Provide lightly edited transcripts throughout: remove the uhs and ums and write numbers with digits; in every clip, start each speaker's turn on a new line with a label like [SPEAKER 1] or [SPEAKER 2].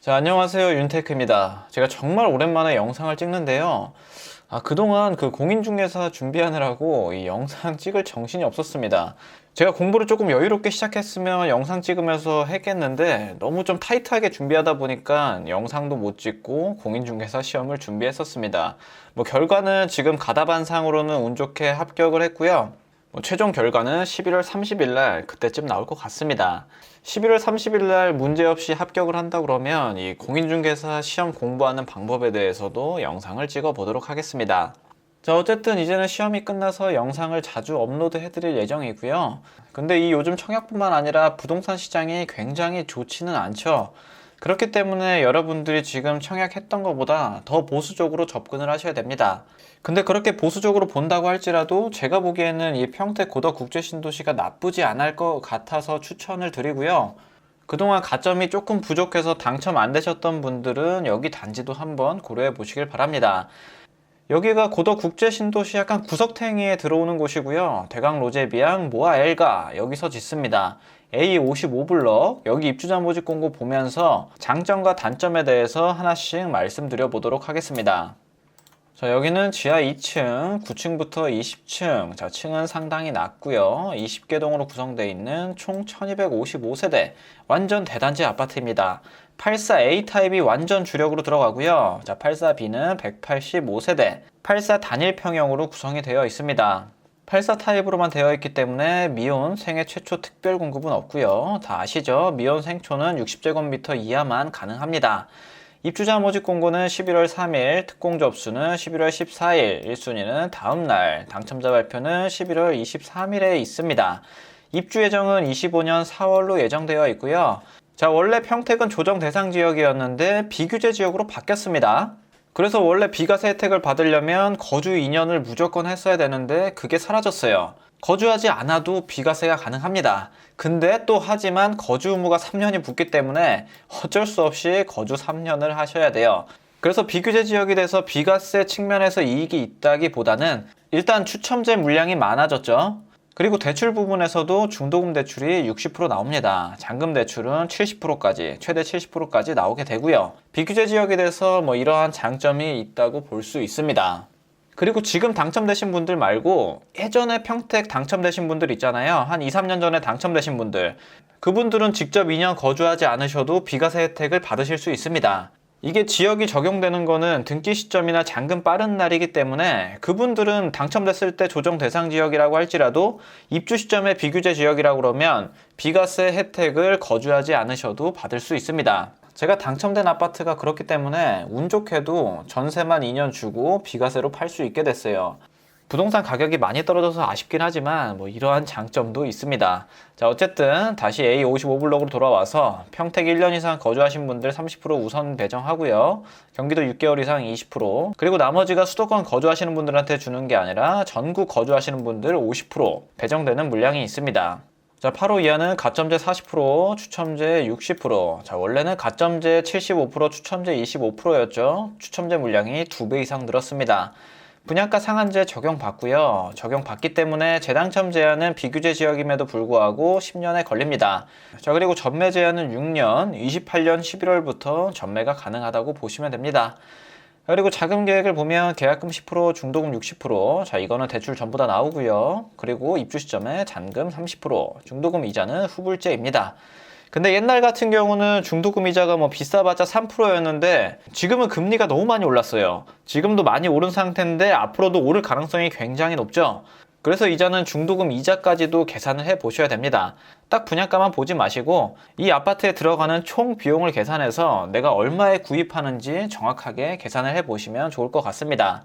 [SPEAKER 1] 자, 안녕하세요. 윤테크입니다. 제가 정말 오랜만에 영상을 찍는데요. 그동안 그 공인중개사 준비하느라고 이 영상 찍을 정신이 없었습니다. 제가 공부를 조금 여유롭게 시작했으면 영상 찍으면서 했겠는데 너무 좀 타이트하게 준비하다 보니까 영상도 못 찍고 공인중개사 시험을 준비했었습니다. 결과는 지금 가다반상으로는 운 좋게 합격을 했고요. 최종 결과는 11월 30일 날 그때쯤 나올 것 같습니다. 11월 30일 날 문제없이 합격을 한다 그러면 이 공인중개사 시험 공부하는 방법에 대해서도 영상을 찍어 보도록 하겠습니다. 자, 어쨌든 이제는 시험이 끝나서 영상을 자주 업로드 해드릴 예정이고요. 근데 이 요즘 청약뿐만 아니라 부동산 시장이 굉장히 좋지는 않죠. 그렇기 때문에 여러분들이 지금 청약했던 것보다 더 보수적으로 접근을 하셔야 됩니다. 근데 그렇게 보수적으로 본다고 할지라도 제가 보기에는 이 평택 고덕국제신도시가 나쁘지 않을 것 같아서 추천을 드리고요. 그동안 가점이 조금 부족해서 당첨 안 되셨던 분들은 여기 단지도 한번 고려해 보시길 바랍니다. 여기가 고덕국제신도시 약간 구석탱이에 들어오는 곳이고요. 대강 로제비앙 모아 엘가 여기서 짓습니다. A55블럭 여기 입주자 모집 공고 보면서 장점과 단점에 대해서 하나씩 말씀드려 보도록 하겠습니다. 자, 여기는 지하 2층, 9층부터 20층. 자, 층은 상당히 낮고요. 20개 동으로 구성되어 있는 총 1255세대 완전 대단지 아파트입니다. 84A 타입이 완전 주력으로 들어가고요. 자, 84B는 185세대, 84 단일 평형으로 구성이 되어 있습니다. 84 타입으로만 되어 있기 때문에 미온 생애 최초 특별 공급은 없고요. 다 아시죠? 미온 생초는 60제곱미터 이하만 가능합니다. 입주자 모집 공고는 11월 3일, 특공 접수는 11월 14일, 1순위는 다음날, 당첨자 발표는 11월 23일에 있습니다. 입주 예정은 25년 4월로 예정되어 있고요. 자, 원래 평택은 조정 대상 지역이었는데 비규제 지역으로 바뀌었습니다. 그래서 원래 비과세 혜택을 받으려면 거주 2년을 무조건 했어야 되는데 그게 사라졌어요. 거주하지 않아도 비과세가 가능합니다. 근데 또 하지만 거주 의무가 3년이 붙기 때문에 어쩔 수 없이 거주 3년을 하셔야 돼요. 그래서 비규제 지역이 돼서 비과세 측면에서 이익이 있다기보다는 일단 추첨제 물량이 많아졌죠. 그리고 대출 부분에서도 중도금 대출이 60% 나옵니다. 잔금 대출은 70%까지, 최대 70%까지 나오게 되고요. 비규제 지역이 돼서 이러한 장점이 있다고 볼 수 있습니다. 그리고 지금 당첨되신 분들 말고 예전에 평택 당첨되신 분들 있잖아요. 한 2, 3년 전에 당첨되신 분들. 그분들은 직접 2년 거주하지 않으셔도 비과세 혜택을 받으실 수 있습니다. 이게 지역이 적용되는 거는 등기 시점이나 잔금 빠른 날이기 때문에 그분들은 당첨됐을 때 조정 대상 지역이라고 할지라도 입주 시점에 비규제 지역이라고 그러면 비과세 혜택을 거주하지 않으셔도 받을 수 있습니다. 제가 당첨된 아파트가 그렇기 때문에 운 좋게도 전세만 2년 주고 비과세로 팔 수 있게 됐어요. 부동산 가격이 많이 떨어져서 아쉽긴 하지만 이러한 장점도 있습니다. 자, 어쨌든 다시 A55블럭으로 돌아와서 평택 1년 이상 거주하신 분들 30% 우선 배정하고요. 경기도 6개월 이상 20%, 그리고 나머지가 수도권 거주하시는 분들한테 주는 게 아니라 전국 거주하시는 분들 50% 배정되는 물량이 있습니다. 자, 8호 이하는 가점제 40%, 추첨제 60%. 자, 원래는 가점제 75%, 추첨제 25%였죠. 추첨제 물량이 2배 이상 늘었습니다. 분양가 상한제 적용받고요. 적용받기 때문에 재당첨 제한은 비규제 지역임에도 불구하고 10년에 걸립니다. 자, 그리고 전매 제한은 6년, 28년 11월부터 전매가 가능하다고 보시면 됩니다. 그리고 자금 계획을 보면 계약금 10%, 중도금 60%. 자, 이거는 대출 전부 다 나오고요. 그리고 입주 시점에 잔금 30%, 중도금 이자는 후불제입니다. 근데 옛날 같은 경우는 중도금 이자가 비싸봤자 3%였는데 지금은 금리가 너무 많이 올랐어요. 지금도 많이 오른 상태인데 앞으로도 오를 가능성이 굉장히 높죠. 그래서 이자는 중도금 이자까지도 계산을 해 보셔야 됩니다. 딱 분양가만 보지 마시고 이 아파트에 들어가는 총 비용을 계산해서 내가 얼마에 구입하는지 정확하게 계산을 해 보시면 좋을 것 같습니다.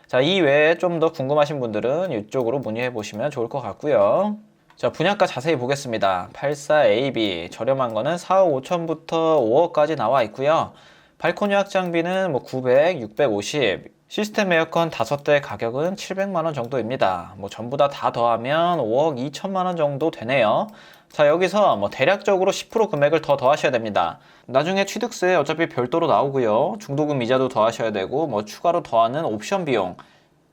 [SPEAKER 1] 자, 이 외에 좀 더 궁금하신 분들은 이쪽으로 문의해 보시면 좋을 것 같고요. 자, 분양가 자세히 보겠습니다. 84AB 저렴한 거는 4억 5천부터 5억까지 나와 있고요. 발코니 확장비는 900, 650, 시스템 에어컨 5대 가격은 700만원 정도입니다. 전부 다 더하면 5억 2천만원 정도 되네요. 자, 여기서 대략적으로 10% 금액을 더 더하셔야 됩니다. 나중에 취득세 어차피 별도로 나오고요. 중도금 이자도 더하셔야 되고 추가로 더하는 옵션 비용,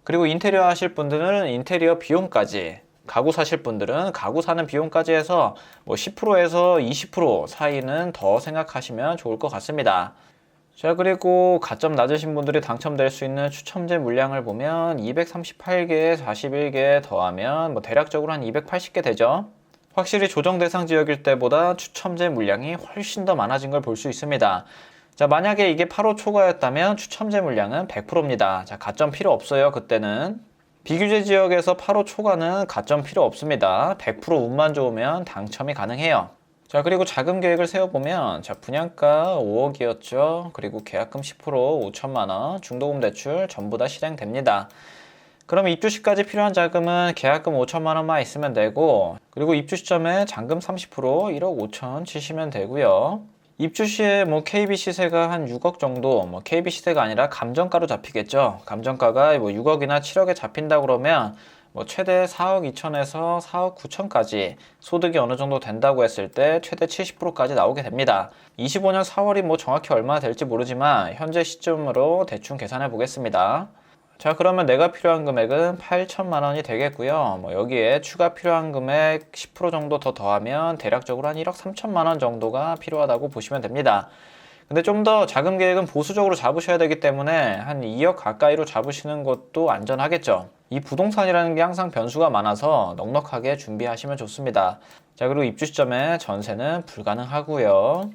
[SPEAKER 1] 그리고 인테리어 하실 분들은 인테리어 비용까지, 가구 사실 분들은 가구 사는 비용까지 해서 뭐 10%에서 20% 사이는 더 생각하시면 좋을 것 같습니다. 자, 그리고 가점 낮으신 분들이 당첨될 수 있는 추첨제 물량을 보면 238개에 41개 더하면 뭐 대략적으로 한 280개 되죠. 확실히 조정 대상 지역일 때보다 추첨제 물량이 훨씬 더 많아진 걸 볼 수 있습니다. 자, 만약에 이게 8호 초과였다면 추첨제 물량은 100%입니다. 자, 가점 필요 없어요. 그때는 비규제 지역에서 8호 초과는 가점 필요 없습니다. 100% 운만 좋으면 당첨이 가능해요. 자, 그리고 자금 계획을 세워보면, 자, 분양가 5억이었죠. 그리고 계약금 10% 5천만 원, 중도금 대출 전부 다 실행됩니다. 그럼 입주 시까지 필요한 자금은 계약금 5천만 원만 있으면 되고, 그리고 입주 시점에 잔금 30% 1억 5천 치시면 되고요. 입주 시에 뭐 KB 시세가 한 6억 정도, 뭐 KB 시세가 아니라 감정가로 잡히겠죠. 감정가가 뭐 6억이나 7억에 잡힌다 그러면 뭐 최대 4억 2천에서 4억 9천까지 소득이 어느 정도 된다고 했을 때 최대 70%까지 나오게 됩니다. 25년 4월이 뭐 정확히 얼마나 될지 모르지만 현재 시점으로 대충 계산해 보겠습니다. 자, 그러면 내가 필요한 금액은 8천만 원이 되겠고요. 뭐 여기에 추가 필요한 금액 10% 정도 더 더하면 대략적으로 한 1억 3천만 원 정도가 필요하다고 보시면 됩니다. 근데 좀 더 자금 계획은 보수적으로 잡으셔야 되기 때문에 한 2억 가까이로 잡으시는 것도 안전하겠죠. 이 부동산이라는 게 항상 변수가 많아서 넉넉하게 준비하시면 좋습니다. 자, 그리고 입주 시점에 전세는 불가능하고요.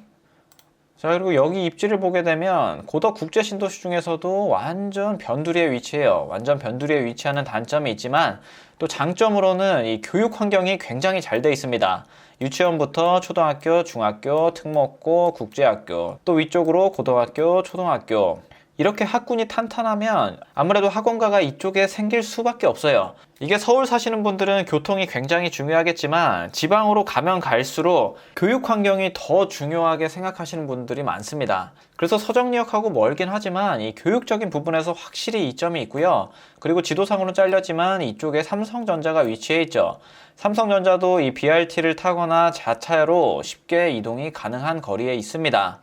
[SPEAKER 1] 자, 그리고 여기 입지를 보게 되면 고덕 국제 신도시 중에서도 완전 변두리에 위치해요. 완전 변두리에 위치하는 단점이 있지만 또 장점으로는 이 교육 환경이 굉장히 잘 돼 있습니다. 유치원부터 초등학교, 중학교, 특목고, 국제학교, 또 위쪽으로 고등학교, 초등학교, 이렇게 학군이 탄탄하면 아무래도 학원가가 이쪽에 생길 수밖에 없어요. 이게 서울 사시는 분들은 교통이 굉장히 중요하겠지만 지방으로 가면 갈수록 교육 환경이 더 중요하게 생각하시는 분들이 많습니다. 그래서 서정리역하고 멀긴 하지만 이 교육적인 부분에서 확실히 이점이 있고요. 그리고 지도상으로 잘렸지만 이쪽에 삼성전자가 위치해 있죠. 삼성전자도 이 BRT를 타거나 자차로 쉽게 이동이 가능한 거리에 있습니다.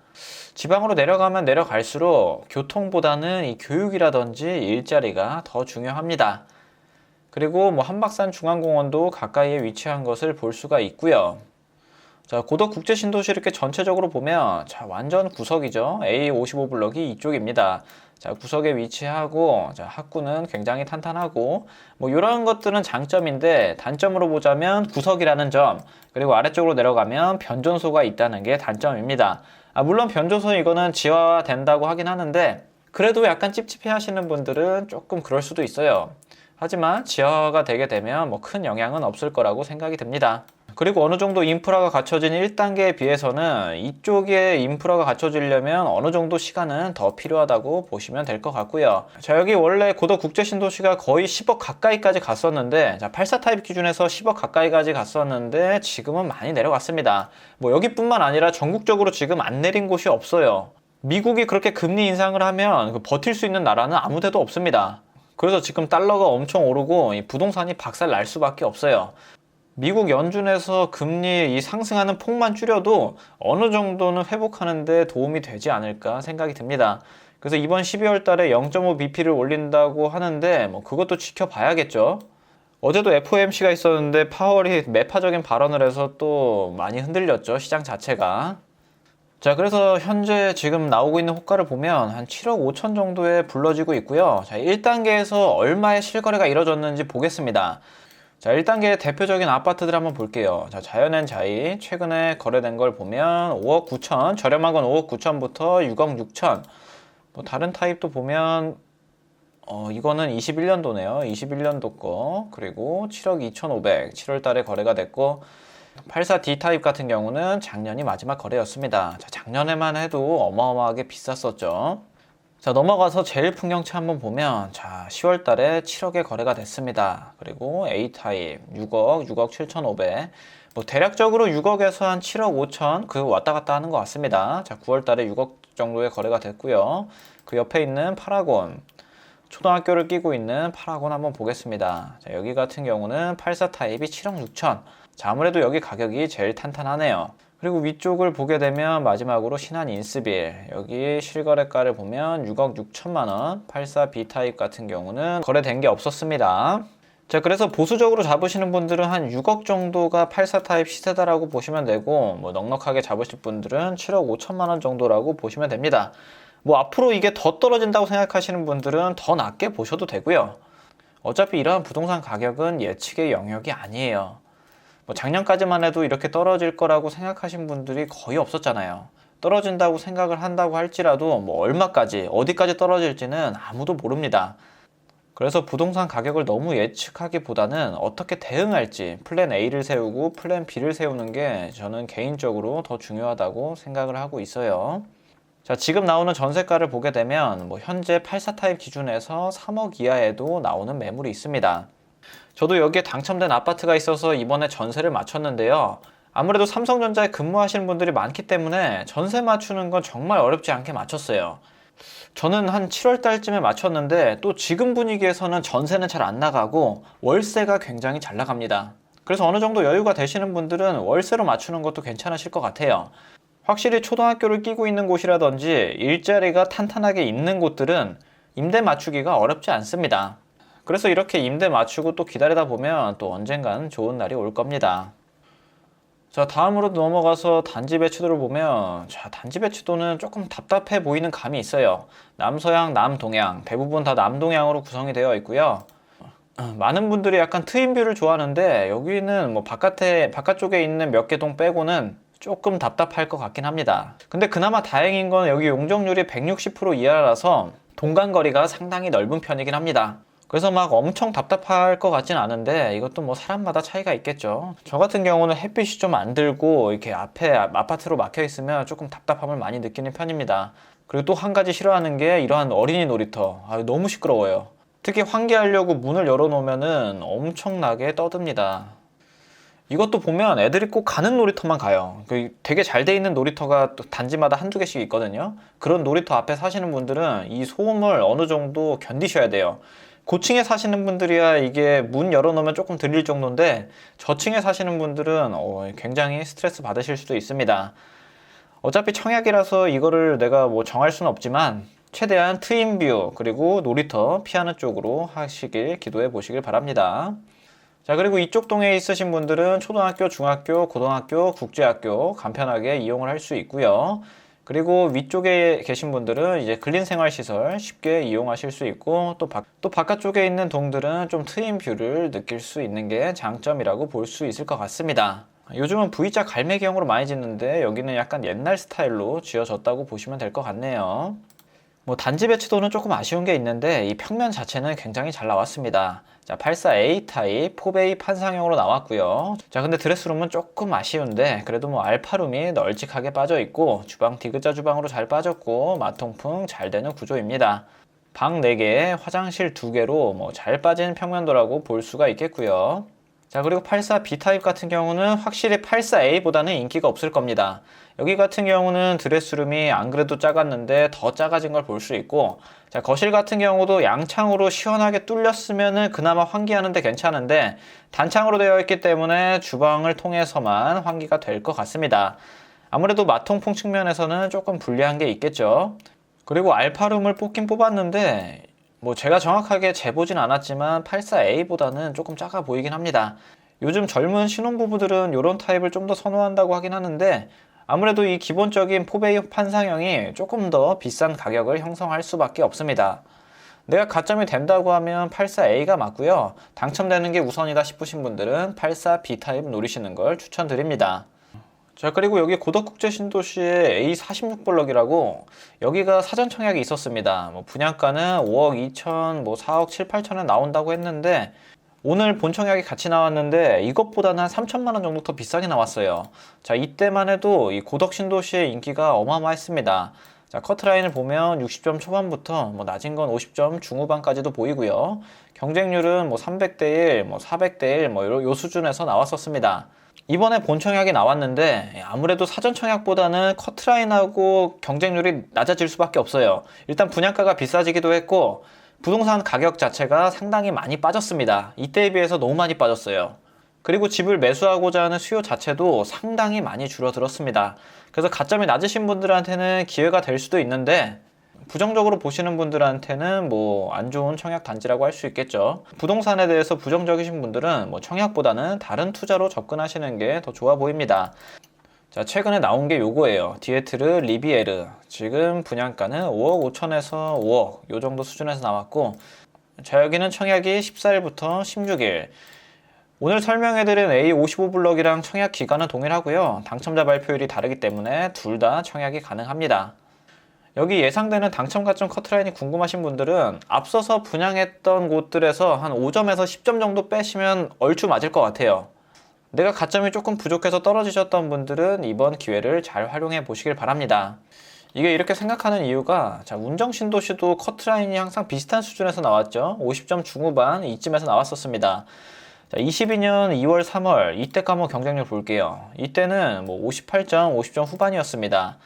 [SPEAKER 1] 지방으로 내려가면 내려갈수록 교통보다는 이 교육이라든지 일자리가 더 중요합니다. 그리고 뭐 한박산 중앙공원도 가까이에 위치한 것을 볼 수가 있고요. 자, 고덕 국제 신도시 이렇게 전체적으로 보면 자, 완전 구석이죠. A55블럭이 이쪽입니다. 자, 구석에 위치하고 자, 학구는 굉장히 탄탄하고 뭐 이런 것들은 장점인데 단점으로 보자면 구석이라는 점, 그리고 아래쪽으로 내려가면 변전소가 있다는 게 단점입니다. 물론 변조소 이거는 지화된다고 하긴 하는데 그래도 약간 찝찝해 하시는 분들은 조금 그럴 수도 있어요. 하지만 지화가 되게 되면 뭐 큰 영향은 없을 거라고 생각이 듭니다. 그리고 어느 정도 인프라가 갖춰진 1단계에 비해서는 이쪽에 인프라가 갖춰지려면 어느 정도 시간은 더 필요하다고 보시면 될 것 같고요. 자, 여기 원래 고덕 국제 신도시가 거의 10억 가까이까지 갔었는데 자, 84 타입 기준에서 10억 가까이까지 갔었는데 지금은 많이 내려갔습니다. 뭐 여기뿐만 아니라 전국적으로 지금 안 내린 곳이 없어요. 미국이 그렇게 금리 인상을 하면 버틸 수 있는 나라는 아무 데도 없습니다. 그래서 지금 달러가 엄청 오르고 이 부동산이 박살 날 수밖에 없어요. 미국 연준에서 금리 이 상승하는 폭만 줄여도 어느 정도는 회복하는 데 도움이 되지 않을까 생각이 듭니다. 그래서 이번 12월 달에 0.5bp를 올린다고 하는데 뭐 그것도 지켜봐야겠죠. 어제도 FOMC가 있었는데 파월이 매파적인 발언을 해서 또 많이 흔들렸죠, 시장 자체가. 자, 그래서 현재 지금 나오고 있는 호가를 보면 한 7억 5천 정도에 불러지고 있고요. 자, 1단계에서 얼마의 실거래가 이뤄졌는지 보겠습니다. 자, 1단계 대표적인 아파트들 한번 볼게요. 자, 자연앤자이 최근에 거래된 걸 보면 5억 9천, 저렴한 건 5억 9천부터 6억 6천. 뭐 다른 타입도 보면 이거는 21년도네요. 21년도 거. 그리고 7억 2,500 7월 달에 거래가 됐고 84D 타입 같은 경우는 작년이 마지막 거래였습니다. 자, 작년에만 해도 어마어마하게 비쌌었죠. 자, 넘어가서 제일 풍경차 한번 보면 자, 10월 달에 7억에 거래가 됐습니다. 그리고 A타입 6억, 6억 7,500. 뭐 대략적으로 6억에서 한 7억 5천 그 왔다 갔다 하는 것 같습니다. 자, 9월 달에 6억 정도의 거래가 됐고요. 그 옆에 있는 파라곤, 초등학교를 끼고 있는 파라곤 한번 보겠습니다. 자, 여기 같은 경우는 84 타입이 7억 6천. 자, 아무래도 여기 가격이 제일 탄탄하네요. 그리고 위쪽을 보게 되면 마지막으로 신한 인스빌, 여기 실거래가를 보면 6억 6천만 원, 84B 타입 같은 경우는 거래된 게 없었습니다. 자, 그래서 보수적으로 잡으시는 분들은 한 6억 정도가 84 타입 시세다라고 보시면 되고, 뭐 넉넉하게 잡으실 분들은 7억 5천만 원 정도라고 보시면 됩니다. 뭐 앞으로 이게 더 떨어진다고 생각하시는 분들은 더 낮게 보셔도 되고요. 어차피 이러한 부동산 가격은 예측의 영역이 아니에요. 뭐 작년까지만 해도 이렇게 떨어질 거라고 생각하신 분들이 거의 없었잖아요. 떨어진다고 생각을 한다고 할지라도 뭐 얼마까지, 어디까지 떨어질지는 아무도 모릅니다. 그래서 부동산 가격을 너무 예측하기보다는 어떻게 대응할지 플랜 A를 세우고 플랜 B를 세우는 게 저는 개인적으로 더 중요하다고 생각을 하고 있어요. 자, 지금 나오는 전세가를 보게 되면 뭐 현재 84 타입 기준에서 3억 이하에도 나오는 매물이 있습니다. 저도 여기에 당첨된 아파트가 있어서 이번에 전세를 맞췄는데요. 아무래도 삼성전자에 근무하시는 분들이 많기 때문에 전세 맞추는 건 정말 어렵지 않게 맞췄어요. 저는 한 7월 달쯤에 맞췄는데 또 지금 분위기에서는 전세는 잘 안 나가고 월세가 굉장히 잘 나갑니다. 그래서 어느 정도 여유가 되시는 분들은 월세로 맞추는 것도 괜찮으실 것 같아요. 확실히 초등학교를 끼고 있는 곳이라든지 일자리가 탄탄하게 있는 곳들은 임대 맞추기가 어렵지 않습니다. 그래서 이렇게 임대 맞추고 또 기다리다 보면 또 언젠간 좋은 날이 올 겁니다. 자, 다음으로 넘어가서 단지 배치도를 보면, 자, 단지 배치도는 조금 답답해 보이는 감이 있어요. 남서양, 남동양, 대부분 다 남동양으로 구성이 되어 있고요. 많은 분들이 약간 트윈뷰를 좋아하는데 여기는 뭐 바깥쪽에 있는 몇 개 동 빼고는 조금 답답할 것 같긴 합니다. 근데 그나마 다행인 건 여기 용적률이 160% 이하라서 동간거리가 상당히 넓은 편이긴 합니다. 그래서 막 엄청 답답할 것 같진 않은데 이것도 뭐 사람마다 차이가 있겠죠. 저 같은 경우는 햇빛이 좀 안 들고 이렇게 앞에 아파트로 막혀 있으면 조금 답답함을 많이 느끼는 편입니다. 그리고 또 한 가지 싫어하는 게 이러한 어린이 놀이터. 너무 시끄러워요. 특히 환기하려고 문을 열어놓으면은 엄청나게 떠듭니다. 이것도 보면 애들이 꼭 가는 놀이터만 가요. 되게 잘 돼 있는 놀이터가 또 단지마다 한두 개씩 있거든요. 그런 놀이터 앞에 사시는 분들은 이 소음을 어느 정도 견디셔야 돼요. 고층에 사시는 분들이야 이게 문 열어놓으면 조금 들릴 정도인데 저층에 사시는 분들은 굉장히 스트레스 받으실 수도 있습니다. 어차피 청약이라서 이거를 내가 뭐 정할 수는 없지만 최대한 트윈뷰 그리고 놀이터 피하는 쪽으로 하시길 기도해 보시길 바랍니다. 자, 그리고 이쪽 동에 있으신 분들은 초등학교, 중학교, 고등학교, 국제학교 간편하게 이용을 할 수 있고요. 그리고 위쪽에 계신 분들은 이제 근린생활시설 쉽게 이용하실 수 있고 또 바깥쪽에 있는 동들은 좀 트인 뷰를 느낄 수 있는 게 장점이라고 볼 수 있을 것 같습니다. 요즘은 V자 갈매기형으로 많이 짓는데 여기는 약간 옛날 스타일로 지어졌다고 보시면 될 것 같네요. 뭐 단지 배치도는 조금 아쉬운 게 있는데 이 평면 자체는 굉장히 잘 나왔습니다. 자, 84A 타입 4베이 판상형으로 나왔고요. 자, 근데 드레스룸은 조금 아쉬운데 그래도 뭐 알파룸이 널찍하게 빠져 있고 주방 디귿자 주방으로 잘 빠졌고 마통풍 잘 되는 구조입니다. 방 4개, 화장실 2개로 뭐 잘 빠진 평면도라고 볼 수가 있겠고요. 자, 그리고 84B 타입 같은 경우는 확실히 84A보다는 인기가 없을 겁니다. 여기 같은 경우는 드레스룸이 안 그래도 작았는데 더 작아진 걸 볼 수 있고, 자, 거실 같은 경우도 양창으로 시원하게 뚫렸으면은 그나마 환기하는데 괜찮은데 단창으로 되어 있기 때문에 주방을 통해서만 환기가 될 것 같습니다. 아무래도 마통풍 측면에서는 조금 불리한 게 있겠죠. 그리고 알파룸을 뽑긴 뽑았는데 뭐 제가 정확하게 재보진 않았지만 84A보다는 조금 작아 보이긴 합니다. 요즘 젊은 신혼부부들은 이런 타입을 좀 더 선호한다고 하긴 하는데 아무래도 이 기본적인 4베이 판상형이 조금 더 비싼 가격을 형성할 수밖에 없습니다. 내가 가점이 된다고 하면 84A가 맞고요. 당첨되는 게 우선이다 싶으신 분들은 84B 타입 노리시는 걸 추천드립니다. 자, 그리고 여기 고덕국제신도시의 A46블럭이라고 여기가 사전 청약이 있었습니다. 뭐 분양가는 5억 2천, 뭐 4억 7, 8천에 나온다고 했는데 오늘 본 청약이 같이 나왔는데 이것보다는 한 3천만 원 정도 더 비싸게 나왔어요. 자, 이때만 해도 이 고덕신도시의 인기가 어마어마했습니다. 자, 커트라인을 보면 60점 초반부터 뭐 낮은 건 50점 중후반까지도 보이고요. 경쟁률은 뭐 300대 1, 뭐 400대 1, 뭐 요 수준에서 나왔었습니다. 이번에 본 청약이 나왔는데 아무래도 사전 청약보다는 커트라인하고 경쟁률이 낮아질 수밖에 없어요. 일단 분양가가 비싸지기도 했고 부동산 가격 자체가 상당히 많이 빠졌습니다. 이때에 비해서 너무 많이 빠졌어요. 그리고 집을 매수하고자 하는 수요 자체도 상당히 많이 줄어들었습니다. 그래서 가점이 낮으신 분들한테는 기회가 될 수도 있는데 부정적으로 보시는 분들한테는 뭐 안 좋은 청약 단지라고 할 수 있겠죠. 부동산에 대해서 부정적이신 분들은 뭐 청약보다는 다른 투자로 접근하시는 게 더 좋아 보입니다. 자, 최근에 나온 게 요거예요. 디에트르 리비에르. 지금 분양가는 5억 5천에서 5억 요 정도 수준에서 나왔고, 자, 여기는 청약이 14일부터 16일. 오늘 설명해드린 A55블럭이랑 청약 기간은 동일하고요. 당첨자 발표일이 다르기 때문에 둘 다 청약이 가능합니다. 여기 예상되는 당첨 가점 커트라인이 궁금하신 분들은 앞서서 분양했던 곳들에서 한 5점에서 10점 정도 빼시면 얼추 맞을 것 같아요. 내가 가점이 조금 부족해서 떨어지셨던 분들은 이번 기회를 잘 활용해 보시길 바랍니다. 이게 이렇게 생각하는 이유가, 자, 운정신도시도 커트라인이 항상 비슷한 수준에서 나왔죠. 50점 중후반 이쯤에서 나왔었습니다. 자, 22년 2월, 3월 이때 한번 경쟁률 볼게요. 이때는 뭐 58점, 50점 후반이었습니다.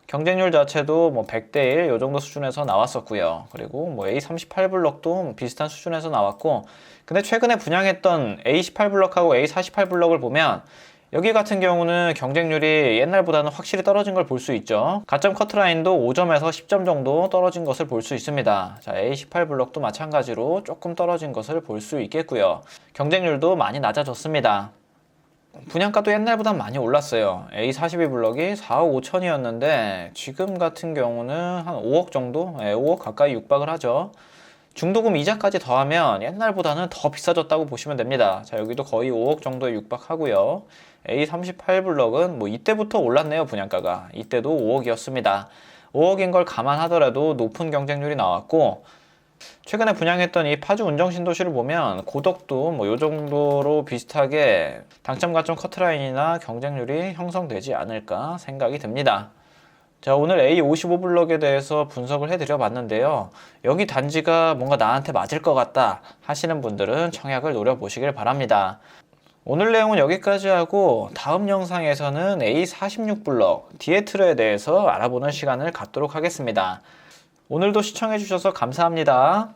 [SPEAKER 1] 경쟁률 자체도 뭐 100대 1 요 정도 수준에서 나왔었고요. 그리고 뭐 A38블럭도 비슷한 수준에서 나왔고, 근데 최근에 분양했던 A18블럭하고 A48블럭을 보면 여기 같은 경우는 경쟁률이 옛날보다는 확실히 떨어진 걸 볼 수 있죠. 가점 커트라인도 5점에서 10점 정도 떨어진 것을 볼 수 있습니다. 자, A18블럭도 마찬가지로 조금 떨어진 것을 볼 수 있겠고요. 경쟁률도 많이 낮아졌습니다. 분양가도 옛날보다 많이 올랐어요. A42블럭이 4억 5천이었는데 지금 같은 경우는 한 5억 정도? 5억 가까이 육박을 하죠. 중도금 이자까지 더하면 옛날보다는 더 비싸졌다고 보시면 됩니다. 자, 여기도 거의 5억 정도에 육박하고요. A38블럭은 뭐 이때부터 올랐네요, 분양가가. 이때도 5억이었습니다. 5억인 걸 감안하더라도 높은 경쟁률이 나왔고, 최근에 분양했던 이 파주 운정신도시를 보면 고덕도 뭐 요 정도로 비슷하게 당첨 가점 커트라인이나 경쟁률이 형성되지 않을까 생각이 듭니다. 자, 오늘 A55블럭에 대해서 분석을 해드려 봤는데요. 여기 단지가 뭔가 나한테 맞을 것 같다 하시는 분들은 청약을 노려보시길 바랍니다. 오늘 내용은 여기까지 하고 다음 영상에서는 A46블럭 디에트르에 대해서 알아보는 시간을 갖도록 하겠습니다. 오늘도 시청해주셔서 감사합니다.